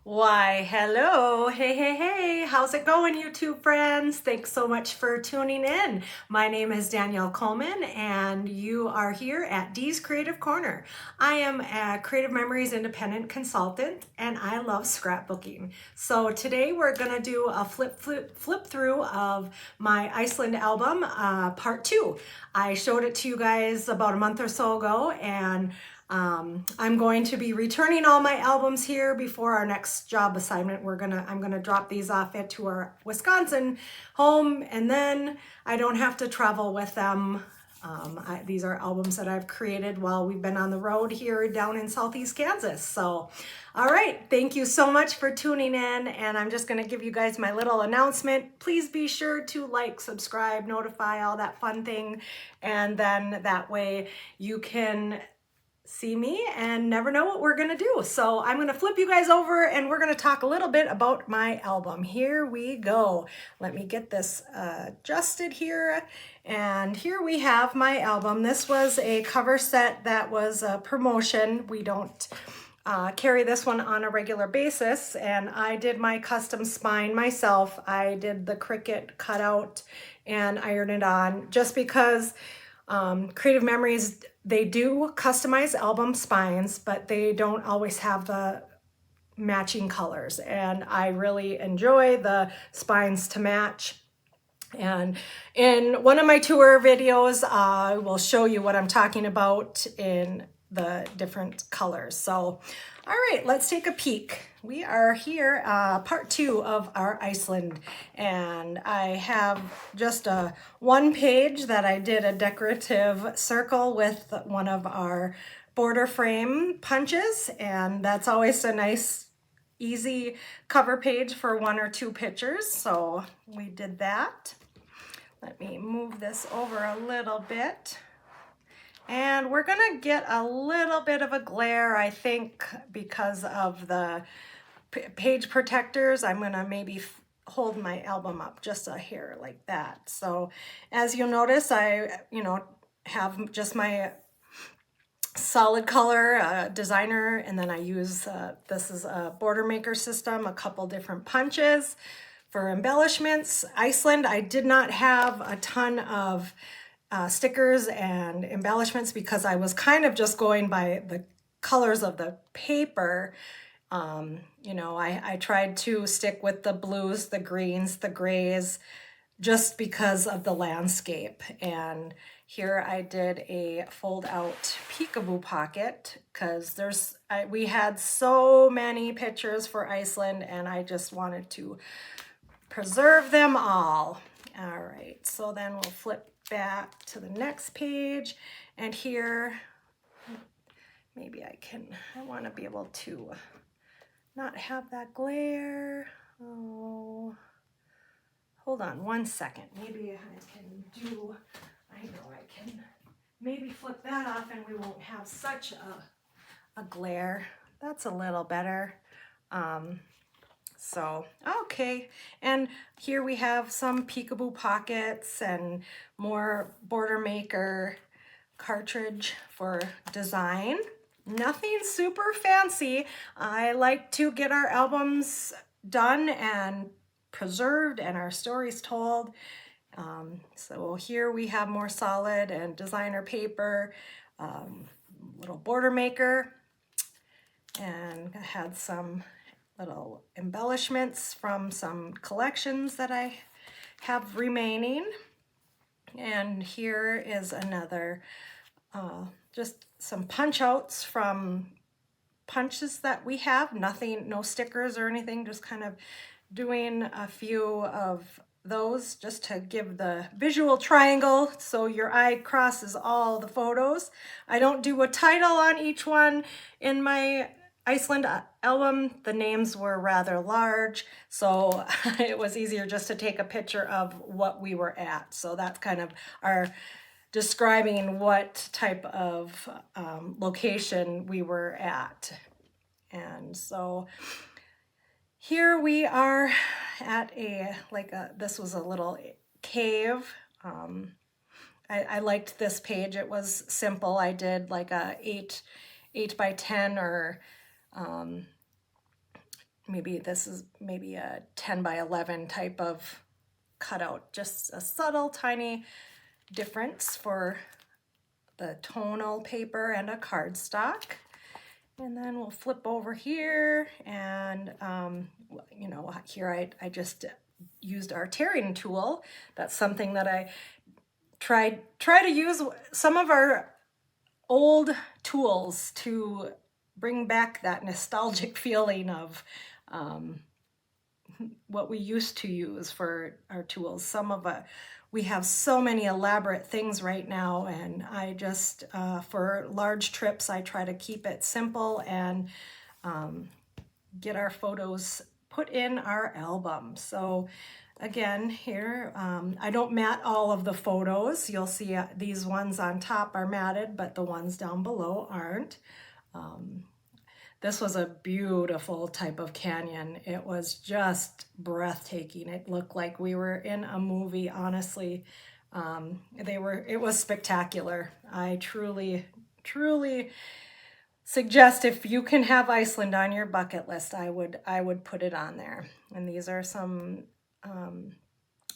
Why, hello, hey, how's it going, YouTube friends? Thanks so much for tuning in. My name is Danielle Coleman, and you are here at Dee's Creative Corner. I am a Creative Memories Independent Consultant, and I love scrapbooking. So today we're gonna do a flip through of my Iceland album, part 2. I showed it to you guys about a month or so ago, and I'm going to be returning all my albums here before our next job assignment. I'm gonna drop these off to our Wisconsin home, and then I don't have to travel with them. These are albums that I've created while we've been on the road here down in Southeast Kansas. So, all right, thank you so much for tuning in, and I'm just gonna give you guys my little announcement. Please be sure to like, subscribe, notify, all that fun thing, and then that way you can see me and never know what we're gonna do. So I'm gonna flip you guys over and we're gonna talk a little bit about my album. Here we go. Let me get this adjusted here. And here we have my album. This was a cover set that was a promotion. We don't carry this one on a regular basis, and I did my custom spine myself. I did the Cricut cutout and ironed it on just because Creative Memories, they do customize album spines, but they don't always have the matching colors. And I really enjoy the spines to match. And in one of my tour videos, I will show you what I'm talking about in the different colors. So, all right, let's take a peek. We are here, part 2 of our Iceland, and I have just a one page that I did a decorative circle with one of our border frame punches, and that's always a nice easy cover page for 1 or 2 pictures. So we did that. Let me move this over a little bit. And we're gonna get a little bit of a glare, I think, because of the page protectors. I'm gonna maybe hold my album up just a hair like that. So as you'll notice, I, have just my solid color designer, and then I use, this is a border maker system, a couple different punches for embellishments. Iceland, I did not have a ton of stickers and embellishments because I was kind of just going by the colors of the paper. I tried to stick with the blues, the greens, the grays, just because of the landscape. And here I did a fold out peekaboo pocket because we had so many pictures for Iceland, and I just wanted to preserve them all. All right, so then we'll flip back to the next page, and here maybe I want to be able to not have that glare. Oh, hold on one second. Maybe I know I can maybe flip that off and we won't have such a glare. That's a little better. So, okay, and here we have some peekaboo pockets and more border maker cartridge for design. Nothing super fancy. I like to get our albums done and preserved and our stories told. So here we have more solid and designer paper, little border maker, and I had some little embellishments from some collections that I have remaining. And here is another, just some punch outs from punches that we have. Nothing, no stickers or anything, just kind of doing a few of those just to give the visual triangle so your eye crosses all the photos. I don't do a title on each one. In my Iceland album, the names were rather large, so it was easier just to take a picture of what we were at. So that's kind of our describing what type of location we were at. And so here we are at this was a little cave. I liked this page. It was simple. I did like a 8 by 10 or maybe this is maybe a 10 by 11 type of cutout, just a subtle tiny difference for the tonal paper and a cardstock. And then we'll flip over here, and you know, here I just used our tearing tool. That's something that I try to use some of our old tools to bring back that nostalgic feeling of what we used to use for our tools. Some of we have so many elaborate things right now, and I just, for large trips, I try to keep it simple and get our photos put in our album. So again, here, I don't mat all of the photos. You'll see these ones on top are matted, but the ones down below aren't. This was a beautiful type of canyon. It was just breathtaking. It looked like we were in a movie, honestly. It was spectacular. I truly, truly suggest, if you can have Iceland on your bucket list, I would put it on there. And these are some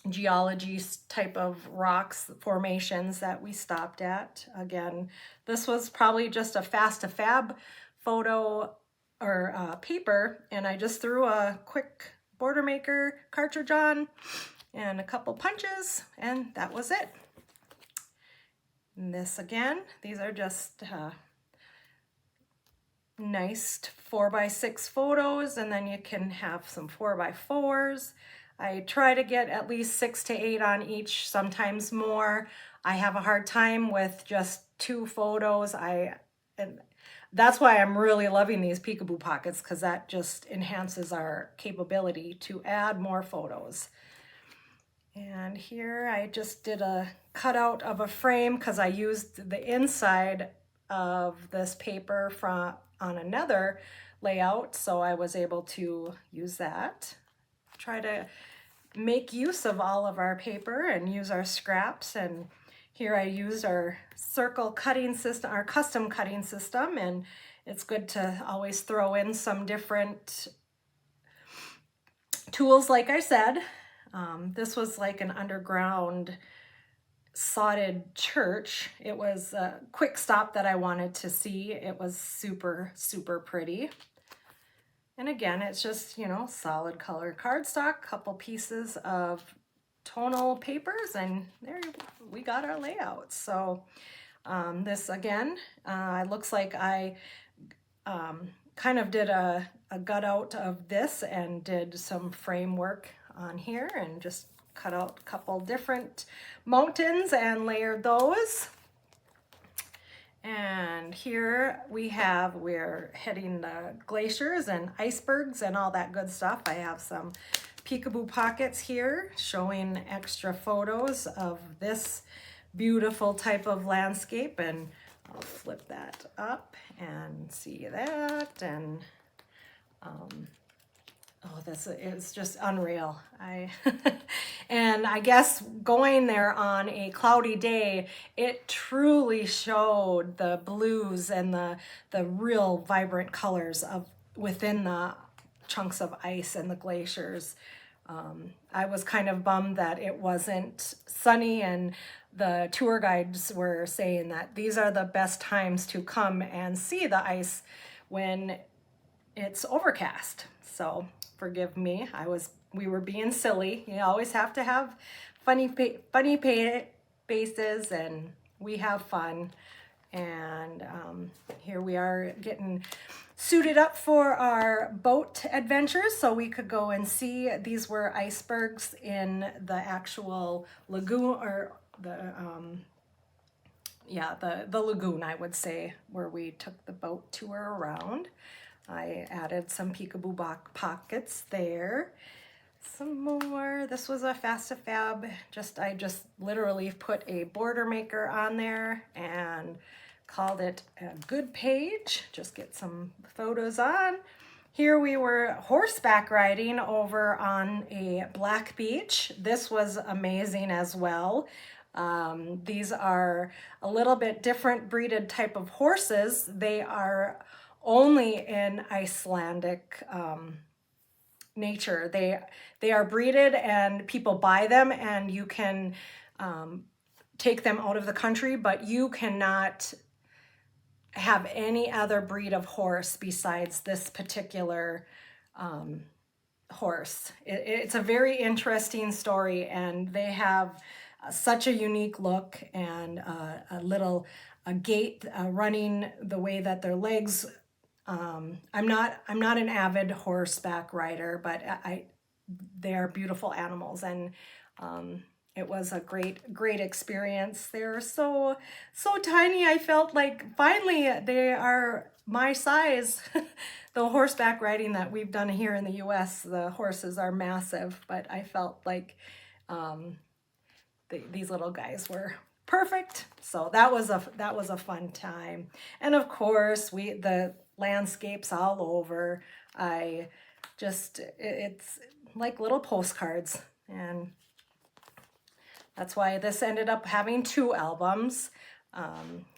geology type of rocks formations that we stopped at. Again, this was probably just a fast to fab photo or paper, and I just threw a quick border maker cartridge on and a couple punches, and that was it. And this again, these are just nice 4x6 photos, and then you can have some 4x4s. I try to get at least 6 to 8 on each, sometimes more. I have a hard time with just 2 photos. And that's why I'm really loving these peekaboo pockets, because that just enhances our capability to add more photos. And here I just did a cutout of a frame because I used the inside of this paper on another layout, so I was able to use that. Try to make use of all of our paper and use our scraps. And here I used our circle cutting system, our custom cutting system, and it's good to always throw in some different tools, like I said. This was like an underground sodded church. It was a quick stop that I wanted to see. It was super, super pretty. And again, it's just, you know, solid color cardstock, couple pieces of tonal papers, and there we got our layout. So this again, looks like I kind of did a gut out of this and did some framework on here and just cut out a couple different mountains and layered those. And here we're hitting the glaciers and icebergs and all that good stuff. I have some peekaboo pockets here showing extra photos of this beautiful type of landscape, and I'll flip that up and see that. And oh, this is just unreal. And I guess going there on a cloudy day, it truly showed the blues and the real vibrant colors of within the chunks of ice and the glaciers. I was kind of bummed that it wasn't sunny, and the tour guides were saying that these are the best times to come and see the ice when it's overcast. So forgive me, we were being silly. You always have to have funny faces, and we have fun. And here we are getting suited up for our boat adventures so we could go and see. These were icebergs in the actual lagoon, or the lagoon, I would say, where we took the boat tour around. I added some peekaboo pockets there. Some more. This was a fast to fab. I just literally put a border maker on there and called it a good page. Just get some photos on. Here we were horseback riding over on a black beach. This was amazing as well. These are a little bit different breeded type of horses. They are only in Icelandic nature. They are breeded and people buy them, and you can take them out of the country, but you cannot have any other breed of horse besides this particular horse. It's a very interesting story, and they have such a unique look, and a gait, running the way that their legs. I'm not an avid horseback rider, but they are beautiful animals, and it was a great experience. They're so tiny. I felt like finally they are my size. The horseback riding that we've done here in the US, the horses are massive, but I felt like these little guys were perfect. So that was a fun time. And of course, the landscapes all over. It's like little postcards, and that's why this ended up having 2 albums.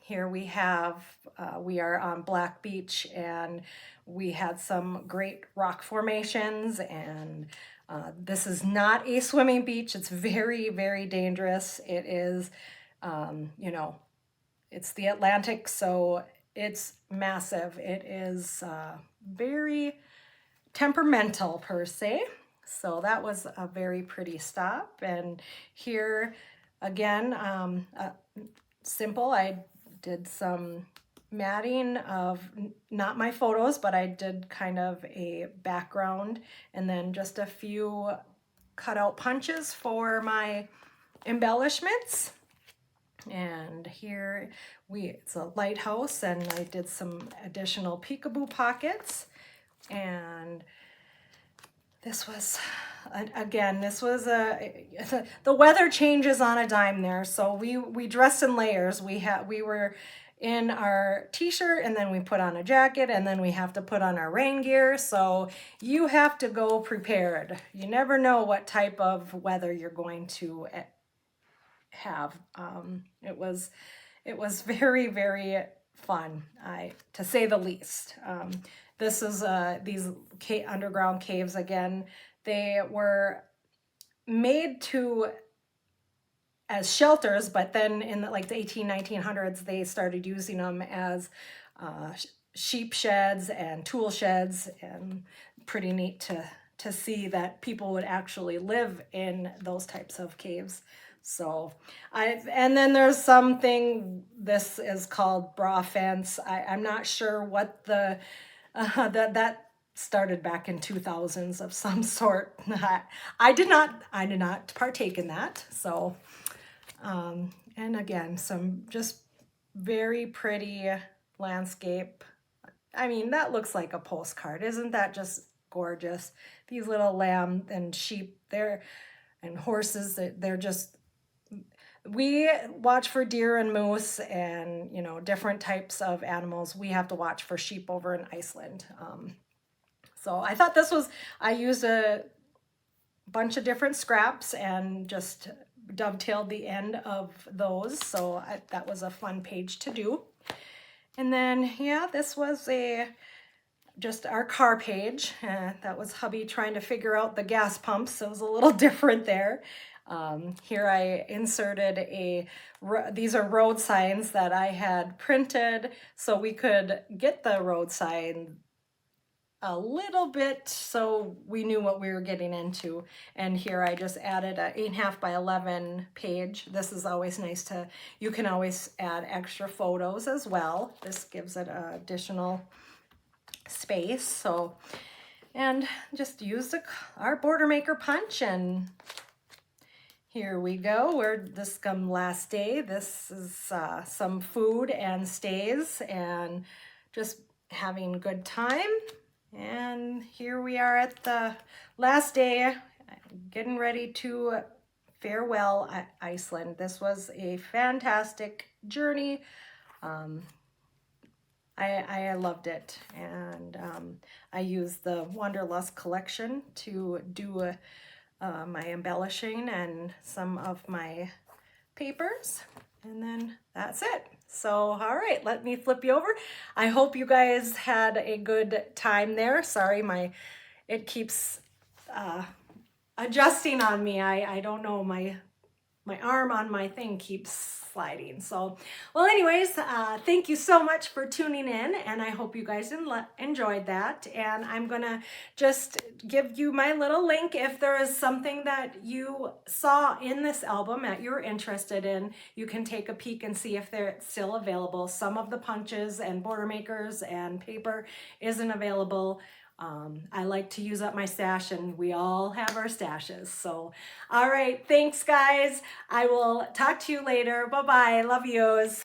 Here we are on Black Beach, and we had some great rock formations, and this is not a swimming beach. It's very, very dangerous. It is, it's the Atlantic, so it's massive. It is very temperamental per se. So that was a very pretty stop. And here again, simple, I did some matting of not my photos, but I did kind of a background, and then just a few cutout punches for my embellishments. And here it's a lighthouse, and I did some additional peekaboo pockets. And this was, again, the weather changes on a dime there. So we dressed in layers. We were in our t-shirt, and then we put on a jacket, and then we have to put on our rain gear. So you have to go prepared. You never know what type of weather you're going to have. It was very, very fun, to say the least. This is these underground caves again. They were made as shelters, but then in the 1900s, they started using them as sheep sheds and tool sheds, and pretty neat to see that people would actually live in those types of caves. So and then there's something, this is called bra fence. I'm not sure what that started back in 2000s of some sort. I did not partake in that. So and again, some just very pretty landscape. I mean, that looks like a postcard. Isn't that just gorgeous? These little lamb and sheep there, and horses, they're just, we watch for deer and moose and, different types of animals. We have to watch for sheep over in Iceland. So I thought I used a bunch of different scraps and just dovetailed the end of those. So that was a fun page to do. And then, yeah, this was just our car page. That was hubby trying to figure out the gas pumps. So it was a little different there. Here I inserted these are road signs that I had printed so we could get the road sign a little bit so we knew what we were getting into. And here I just added a 8.5 by 11 page. This is always nice you can always add extra photos as well. This gives it additional space. So, and just use our border maker punch, and here we go. This come last day. This is some food and stays, and just having a good time. And here we are at the last day, getting ready to farewell Iceland. This was a fantastic journey. I loved it, and I used the Wanderlust collection to do my embellishing and some of my papers, and then that's it. So, all right, let me flip you over. I hope you guys had a good time there. Sorry, it keeps adjusting on me. I don't know, my arm on my thing keeps sliding. So, well, anyways, thank you so much for tuning in, and I hope you guys enjoyed that. And I'm gonna just give you my little link if there is something that you saw in this album that you're interested in. You can take a peek and see if they're still available. Some of the punches and border makers and paper isn't available. I like to use up my stash, and we all have our stashes. So, all right, thanks guys. I will talk to you later. Bye-bye. Love yous.